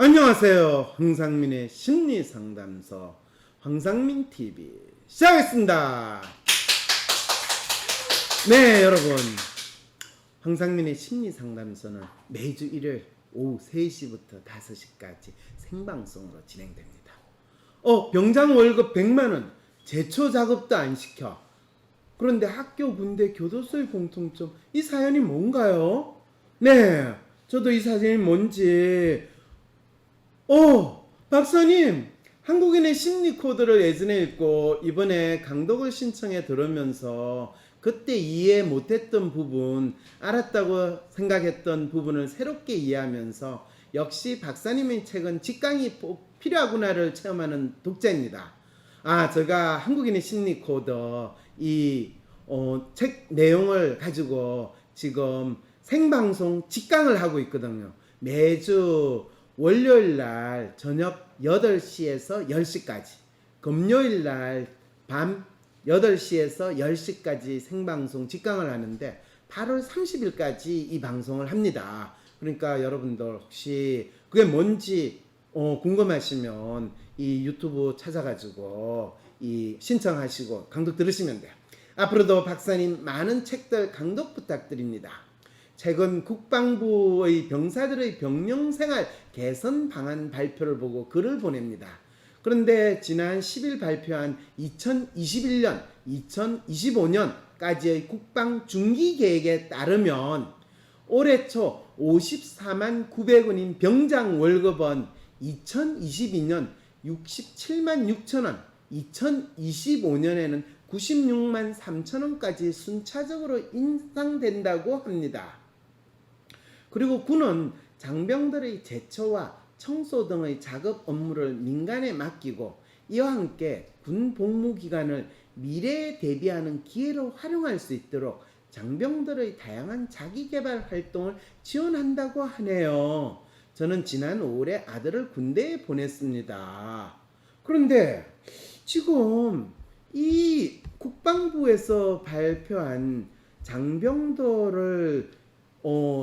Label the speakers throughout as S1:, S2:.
S1: 안녕하세요. 황상민의 심리상담소 황상민TV 시작하겠습니다. 네, 여러분, 황상민의 심리상담소는 매주 일요일 오후 3시부터 5시까지 생방송으로 진행됩니다. 병장 월급 100만원 제초 작업도 안 시켜. 그런데 학교, 군대, 교도소의 공통점, 이 사연이 뭔가요? 네, 저도 이 사연이 뭔지 박사님, 한국인의 심리 코드를 예전에 읽고 이번에 강독을 신청해 들으면서 그때 이해 못했던 부분, 알았다고 생각했던 부분을 새롭게 이해하면서 역시 박사님의 책은 직강이 꼭 필요하구나를 체험하는 독자입니다. 제가 한국인의 심리 코드 이 책 내용을 가지고 지금 생방송 직강을 하고 있거든요. 매주 월요일날 저녁 8시에서 10시까지, 금요일날 밤 8시에서 10시까지 생방송 직강을 하는데 8월 30일까지 이 방송을 합니다. 그러니까 여러분들 혹시 그게 뭔지 궁금하시면 이 유튜브 찾아가지고 이 신청하시고 강독 들으시면 돼요. 앞으로도 박사님 많은 책들 강독 부탁드립니다. 최근 국방부의 병사들의 병영생활 개선 방안 발표를 보고 글을 보냅니다. 그런데 지난 10일 발표한 2021년, 2025년까지의 국방 중기 계획에 따르면 올해 초 54만 900원인 병장 월급은 2022년 67만 6천 원, 2025년에는 96만 3천 원까지 순차적으로 인상된다고 합니다. 그리고 군은 장병들의 제초와 청소 등의 작업 업무를 민간에 맡기고 이와 함께 군 복무 기간을 미래에 대비하는 기회로 활용할 수 있도록 장병들의 다양한 자기개발 활동을 지원한다고 하네요. 저는 지난 5월에 아들을 군대에 보냈습니다. 그런데 지금 이 국방부에서 발표한 장병들을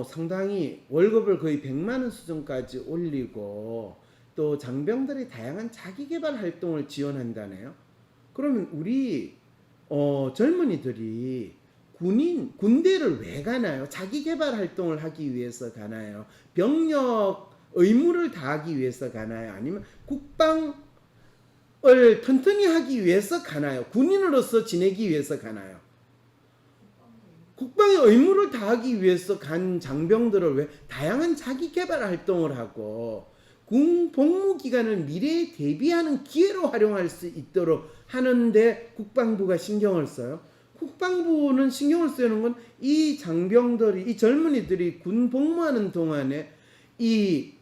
S1: 상당히 월급을 거의 100만원 수준까지 올리고 또 장병들의 다양한 자기개발 활동을 지원한다네요. 그러면 우리 젊은이들이 군대를 왜 가나요? 자기개발 활동을 하기 위해서 가나요? 병력 의무를 다하기 위해서 가나요? 아니면 국방을 튼튼히 하기 위해서 가나요? 군인으로서 지내기 위해서 가나요? 국방의 의무를 다하기 위해서 간 장병들을 왜 다양한 자기개발 활동을 하고 군 복무 기간을 미래에 대비하는 기회로 활용할 수 있도록 하는데 국방부가 신경을 써요? 국방부는 신경을 쓰는 건 이 장병들이, 이 젊은이들이 군 복무하는 동안에 이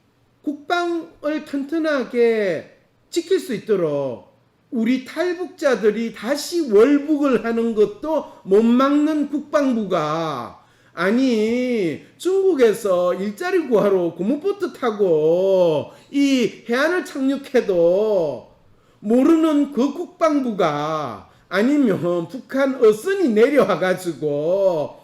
S1: 국방을 튼튼하게 지킬 수 있도록 우리 탈북자들이 다시 월북을 하는 것도 못 막는 국방부가, 아니 중국에서 일자리 구하러 고무보트 타고 이 해안을 착륙해도 모르는 그 국방부가, 아니면 북한 어선이 내려와가지고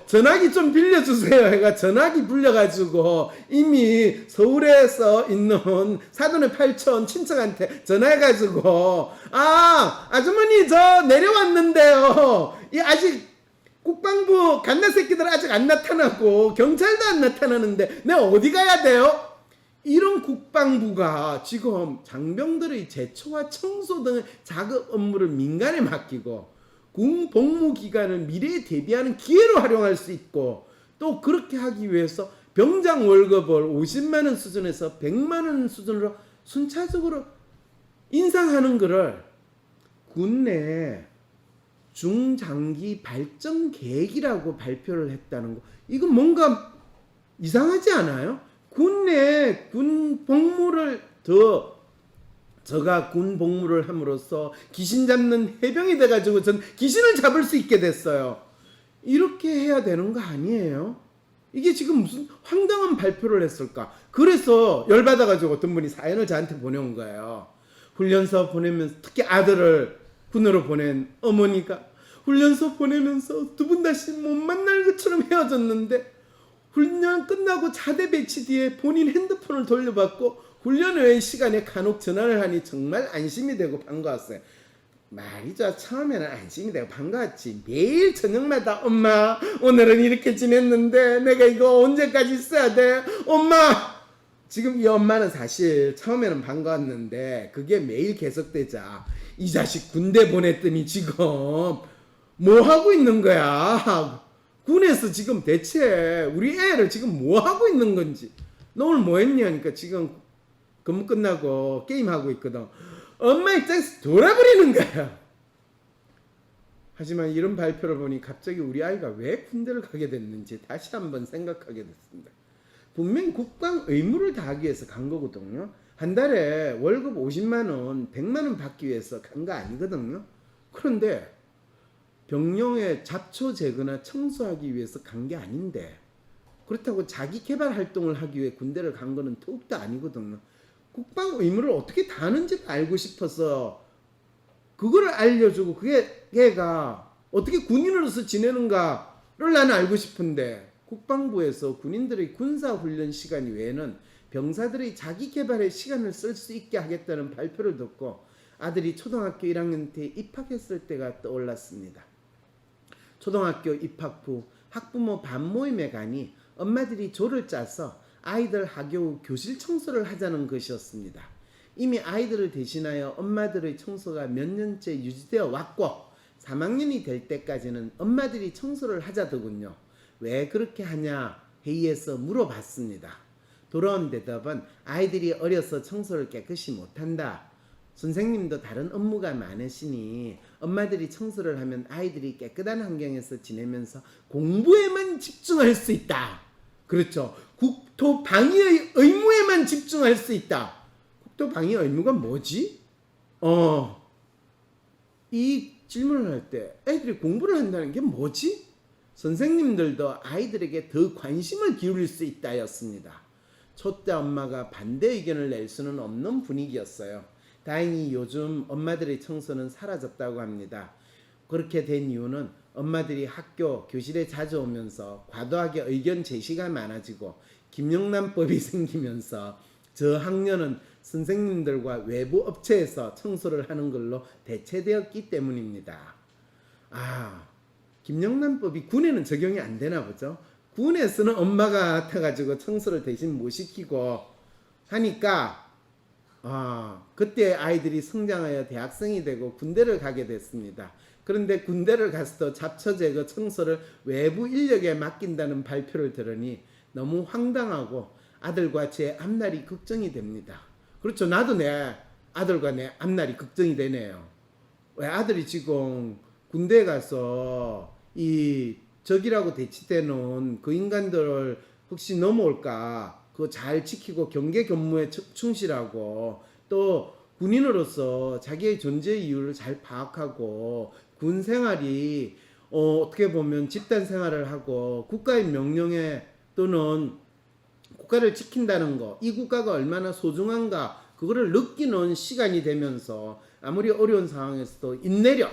S1: 전화기 좀 빌려주세요 해가 전화기 불려가지고 이미 서울에서 있는 사돈의 8촌 친척한테 전화해가지고 아주머니 저 내려왔는데요, 이 아직 국방부 갓나 새끼들 아직 안 나타나고 경찰도 안 나타나는데 내가 어디 가야 돼요? 이런 국방부가 지금 장병들의 제초와 청소 등의 작업 업무를 민간에 맡기고 군 복무 기간을 미래에 대비하는 기회로 활용할 수 있고, 또 그렇게 하기 위해서 병장 월급을 50만원 수준에서 100만원 수준으로 순차적으로 인상하는 것을 군내 중장기 발전 계획이라고 발표를 했다는 거, 이건 뭔가 이상하지 않아요? 군내 군 복무를 제가 군 복무를 함으로써 귀신 잡는 해병이 돼가지고 전 귀신을 잡을 수 있게 됐어요. 이렇게 해야 되는 거 아니에요? 이게 지금 무슨 황당한 발표를 했을까? 그래서 열받아가지고 어떤 분이 사연을 저한테 보내온 거예요. 훈련소 보내면서, 특히 아들을 군으로 보낸 어머니가 훈련소 보내면서 두 분 다시 못 만날 것처럼 헤어졌는데 훈련 끝나고 자대 배치 뒤에 본인 핸드폰을 돌려받고 훈련 외의 시간에 간혹 전화를 하니 정말 안심이 되고 반가웠어요. 말이죠. 처음에는 안심이 되고 반가웠지. 매일 저녁마다 엄마 오늘은 이렇게 지냈는데 내가 이거 언제까지 써야 돼? 엄마! 지금 이 엄마는 사실 처음에는 반가웠는데 그게 매일 계속되자 이 자식 군대 보냈더니 지금 뭐 하고 있는 거야? 군에서 지금 대체 우리 애를 지금 뭐 하고 있는 건지. 너 오늘 뭐 했냐? 하니까 지금 근무 끝나고 게임하고 있거든. 엄마 입장에서 돌아버리는 거야. 하지만 이런 발표를 보니 갑자기 우리 아이가 왜 군대를 가게 됐는지 다시 한번 생각하게 됐습니다. 분명히 국방 의무를 다하기 위해서 간 거거든요. 한 달에 월급 50만 원, 100만 원 받기 위해서 간 거 아니거든요. 그런데 병영에 잡초 제거나 청소하기 위해서 간 게 아닌데 그렇다고 자기 개발 활동을 하기 위해 군대를 간 거는 더욱더 아니거든요. 국방 의무를 어떻게 다하는지 알고 싶어서 그거를 알려주고 그게 걔가 어떻게 군인으로서 지내는가를 나는 알고 싶은데 국방부에서 군인들의 군사훈련 시간 외에는 병사들의 자기개발의 시간을 쓸 수 있게 하겠다는 발표를 듣고 아들이 초등학교 1학년 때 입학했을 때가 떠올랐습니다. 초등학교 입학 후 학부모 반모임에 가니 엄마들이 조를 짜서 아이들 학교 후 교실 청소를 하자는 것이었습니다. 이미 아이들을 대신하여 엄마들의 청소가 몇 년째 유지되어 왔고 3학년이 될 때까지는 엄마들이 청소를 하자더군요. 왜 그렇게 하냐 회의에서 물어봤습니다. 돌아온 대답은 아이들이 어려서 청소를 깨끗이 못한다. 선생님도 다른 업무가 많으시니 엄마들이 청소를 하면 아이들이 깨끗한 환경에서 지내면서 공부에만 집중할 수 있다. 그렇죠. 국토 방위의 의무에만 집중할 수 있다. 국토 방위 의무가 뭐지? 이 질문을 할 때 애들이 공부를 한다는 게 뭐지? 선생님들도 아이들에게 더 관심을 기울일 수 있다였습니다. 초대 엄마가 반대 의견을 낼 수는 없는 분위기였어요. 다행히 요즘 엄마들의 청소는 사라졌다고 합니다. 그렇게 된 이유는 엄마들이 학교, 교실에 자주 오면서 과도하게 의견 제시가 많아지고 김영란법이 생기면서 저 학년은 선생님들과 외부 업체에서 청소를 하는 걸로 대체되었기 때문입니다. 김영란법이 군에는 적용이 안 되나 보죠. 군에서는 엄마가 같아가지고 청소를 대신 못 시키고 하니까 그때 아이들이 성장하여 대학생이 되고 군대를 가게 됐습니다. 그런데 군대를 가서도 잡초 제거 청소를 외부 인력에 맡긴다는 발표를 들으니 너무 황당하고 아들과 제 앞날이 걱정이 됩니다. 그렇죠. 나도 내 아들과 내 앞날이 걱정이 되네요. 왜 아들이 지금 군대에 가서 이 적이라고 대치되는 그 인간들을 혹시 넘어올까 그거 잘 지키고 경계 근무에 충실하고 또 군인으로서 자기의 존재 이유를 잘 파악하고 군 생활이 어떻게 보면 집단 생활을 하고 국가의 명령에 또는 국가를 지킨다는 거, 이 국가가 얼마나 소중한가 그거를 느끼는 시간이 되면서 아무리 어려운 상황에서도 인내력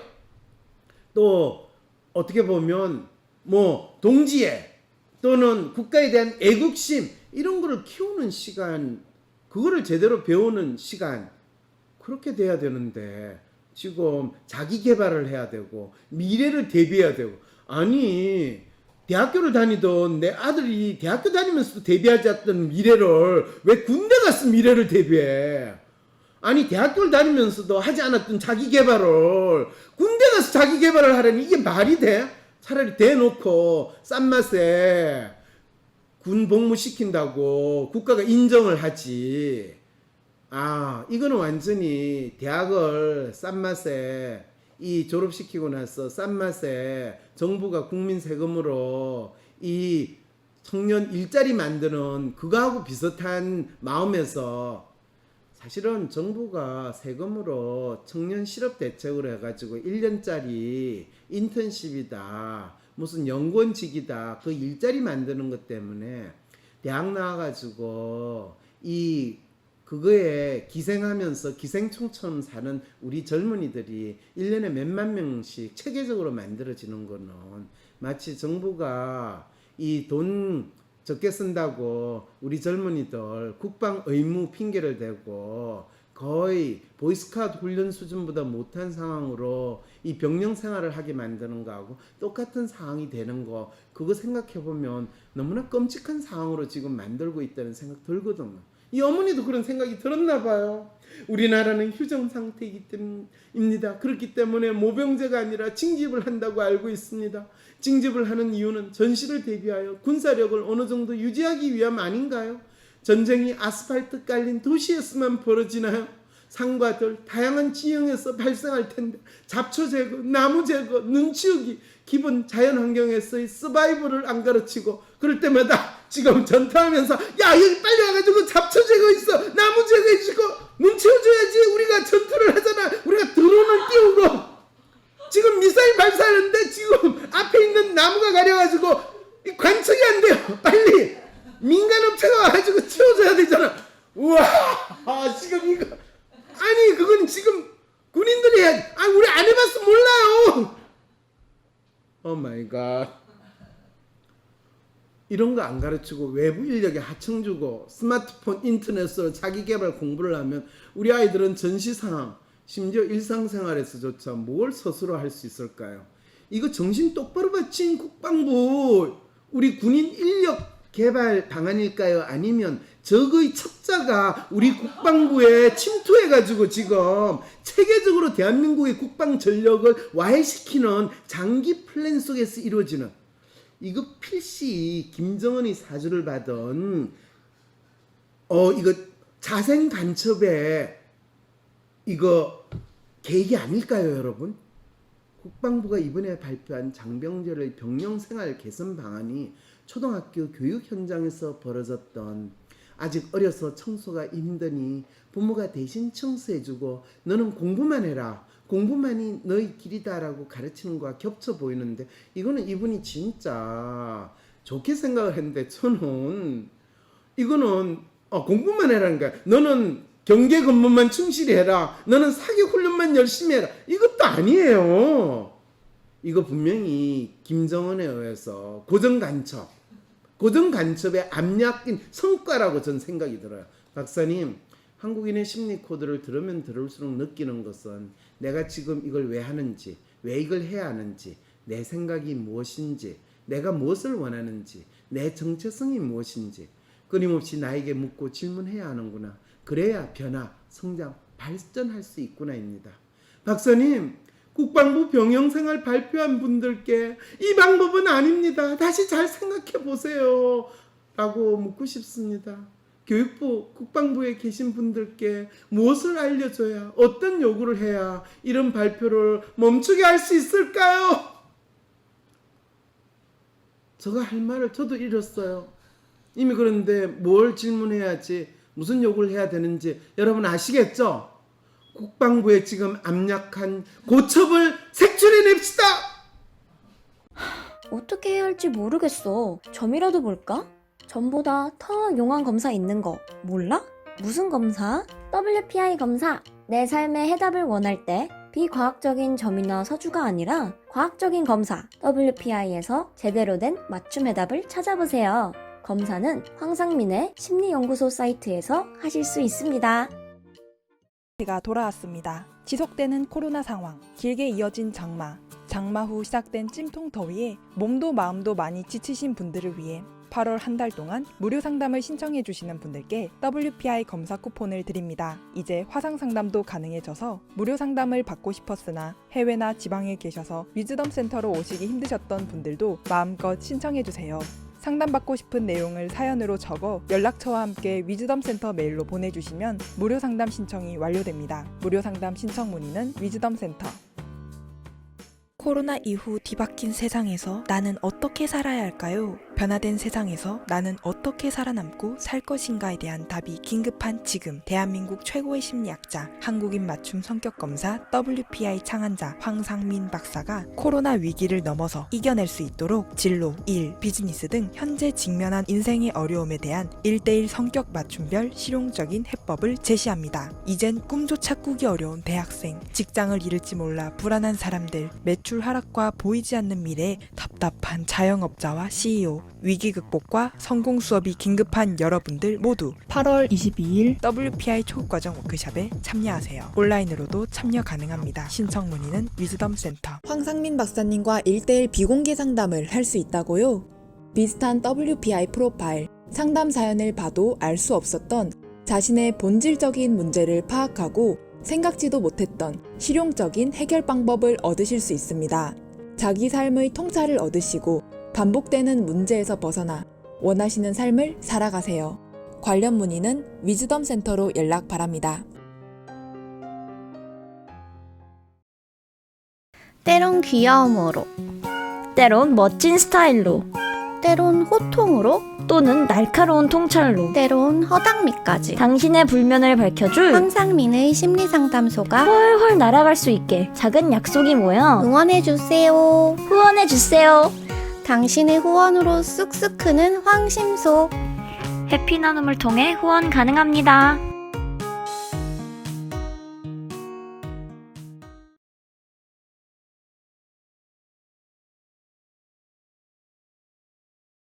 S1: 또 어떻게 보면 뭐 동지애 또는 국가에 대한 애국심 이런 거를 키우는 시간, 그거를 제대로 배우는 시간 그렇게 돼야 되는데 지금 자기 개발을 해야 되고 미래를 대비해야 되고 아니 대학교를 다니던 내 아들이 대학교 다니면서도 대비하지 않던 미래를 왜 군대 가서 미래를 대비해? 아니 대학교를 다니면서도 하지 않았던 자기 개발을 군대 가서 자기 개발을 하려니 이게 말이 돼? 차라리 대놓고 싼 맛에 군 복무시킨다고 국가가 인정을 하지. 이거는 완전히 대학을 싼 맛에 이 졸업시키고 나서 싼 맛에 정부가 국민 세금으로 이 청년 일자리 만드는 그거하고 비슷한 마음에서 사실은 정부가 세금으로 청년 실업 대책으로 해가지고 1년짜리 인턴십이다 무슨 연구원직이다 그 일자리 만드는 것 때문에 대학 나와가지고 그거에 기생하면서 기생충처럼 사는 우리 젊은이들이 1년에 몇만 명씩 체계적으로 만들어지는 거는 마치 정부가 이 돈 적게 쓴다고 우리 젊은이들 국방 의무 핑계를 대고 거의 보이스카우트 훈련 수준보다 못한 상황으로 이 병영 생활을 하게 만드는 거하고 똑같은 상황이 되는 거, 그거 생각해 보면 너무나 끔찍한 상황으로 지금 만들고 있다는 생각 들거든요. 이 어머니도 그런 생각이 들었나 봐요. 우리나라는 휴전 상태이기 때문입니다. 그렇기 때문에 모병제가 아니라 징집을 한다고 알고 있습니다. 징집을 하는 이유는 전시를 대비하여 군사력을 어느 정도 유지하기 위함 아닌가요? 전쟁이 아스팔트 깔린 도시에서만 벌어지나요? 산과 들 다양한 지형에서 발생할 텐데 잡초 제거, 나무 제거, 눈 치우기, 기본 자연 환경에서의 서바이벌을 안 가르치고 그럴 때마다 지금 전투하면서 야 여기 빨리 와가지고 잡초 제거 있어, 나무 제거해주고 눈 치워줘야지, 우리가 전투를 하잖아. 우리가 드론을 띄우고 지금 미사일 발사하는데 지금 앞에 있는 나무가 가려가지고 관측이 안 돼요. 빨리 민간업체가 와가지고 치워줘야 되잖아. 우와 지금 이거 아니 그건 지금 군인들이 해야지. 우리 안 해봤어 몰라요. 오 마이 갓. 이런 거 안 가르치고 외부 인력에 하청 주고 스마트폰 인터넷으로 자기 개발 공부를 하면 우리 아이들은 전시 상황 심지어 일상생활에서조차 뭘 스스로 할 수 있을까요? 이거 정신 똑바로 바친 국방부 우리 군인 인력 개발 방안일까요? 아니면 적의 첩자가 우리 국방부에 침투해가지고 지금 체계적으로 대한민국의 국방 전력을 와해시키는 장기 플랜 속에서 이루어지는, 이거 필시 김정은이 사주를 받은 이거 자생 간첩의 이거 계획이 아닐까요, 여러분? 국방부가 이번에 발표한 장병들의 병영 생활 개선 방안이 초등학교 교육 현장에서 벌어졌던 아직 어려서 청소가 힘드니 부모가 대신 청소해주고 너는 공부만 해라, 공부만이 너의 길이다라고 가르치는 거와 겹쳐 보이는데, 이거는 이분이 진짜 좋게 생각을 했는데 저는 이거는 공부만 해라는 거야. 너는 경계 근무만 충실히 해라, 너는 사격 훈련만 열심히 해라, 이것도 아니에요. 이거 분명히 김정은에 의해서 고정간첩의 압력인 성과라고 전 생각이 들어요. 박사님, 한국인의 심리 코드를 들으면 들을수록 느끼는 것은 내가 지금 이걸 왜 하는지, 왜 이걸 해야 하는지, 내 생각이 무엇인지, 내가 무엇을 원하는지, 내 정체성이 무엇인지 끊임없이 나에게 묻고 질문해야 하는구나. 그래야 변화, 성장, 발전할 수 있구나입니다. 박사님, 국방부 병영생활 발표한 분들께 이 방법은 아닙니다, 다시 잘 생각해 보세요 라고 묻고 싶습니다. 교육부, 국방부에 계신 분들께 무엇을 알려줘야, 어떤 요구를 해야 이런 발표를 멈추게 할 수 있을까요? 제가 할 말을 저도 잃었어요. 이미. 그런데 뭘 질문해야지, 무슨 요구를 해야 되는지 여러분 아시겠죠? 국방부에 지금 압력한 고첩을 색출해냅시다.
S2: 어떻게 해야 할지 모르겠어. 점이라도 볼까? 점보다 더 용한 검사 있는 거 몰라? 무슨 검사? WPI 검사. 내 삶의 해답을 원할 때 비과학적인 점이나 서주가 아니라 과학적인 검사 WPI에서 제대로 된 맞춤 해답을 찾아보세요. 검사는 황상민의 심리연구소 사이트에서 하실 수 있습니다.
S3: 가 돌아왔습니다. 지속되는 코로나 상황, 길게 이어진 장마 후 시작된 찜통 더위에 몸도 마음도 많이 지치신 분들을 위해 8월 한 달 동안 무료 상담을 신청해 주시는 분들께 WPI 검사 쿠폰을 드립니다. 이제 화상 상담도 가능해져서 무료 상담을 받고 싶었으나 해외나 지방에 계셔서 위즈덤 센터로 오시기 힘드셨던 분들도 마음껏 신청해 주세요. 상담받고 싶은 내용을 사연으로 적어 연락처와 함께 위즈덤 센터 메일로 보내주시면 무료 상담 신청이 완료됩니다. 무료 상담 신청 문의는 위즈덤 센터. 코로나 이후 뒤바뀐 세상에서 나는 어떻게 살아야 할까요? 변화된 세상에서 나는 어떻게 살아남고 살 것인가에 대한 답이 긴급한 지금, 대한민국 최고의 심리학자, 한국인 맞춤 성격검사 WPI 창안자 황상민 박사가 코로나 위기를 넘어서 이겨낼 수 있도록 진로, 일, 비즈니스 등 현재 직면한 인생의 어려움에 대한 1:1 성격 맞춤별 실용적인 해법을 제시합니다. 이젠 꿈조차 꾸기 어려운 대학생, 직장을 잃을지 몰라 불안한 사람들, 매출 매출 하락과 보이지 않는 미래, 답답한 자영업자와 CEO, 위기 극복과 성공 수업이 긴급한 여러분들 모두 8월 22일 WPI 초급과정 워크숍에 참여하세요. 온라인으로도 참여 가능합니다. 신청 문의는 위즈덤 센터. 황상민 박사님과 1대1 비공개 상담을 할 수 있다고요? 비슷한 WPI 프로파일, 상담 사연을 봐도 알 수 없었던 자신의 본질적인 문제를 파악하고 생각지도 못했던 실용적인 해결 방법을 얻으실 수 있습니다. 자기 삶의 통찰을 얻으시고 반복되는 문제에서 벗어나 원하시는 삶을 살아가세요. 관련 문의는 위즈덤 센터로 연락 바랍니다.
S2: 때론 귀여움으로, 때론 멋진 스타일로, 때론 호통으로, 또는 날카로운 통찰로, 때론 허당미까지 당신의 불면을 밝혀줄 황상민의 심리상담소가 훨훨 날아갈 수 있게 작은 약속이 모여 응원해주세요. 후원해주세요. 당신의 후원으로 쑥쑥 크는 황심소. 해피 나눔을 통해 후원 가능합니다.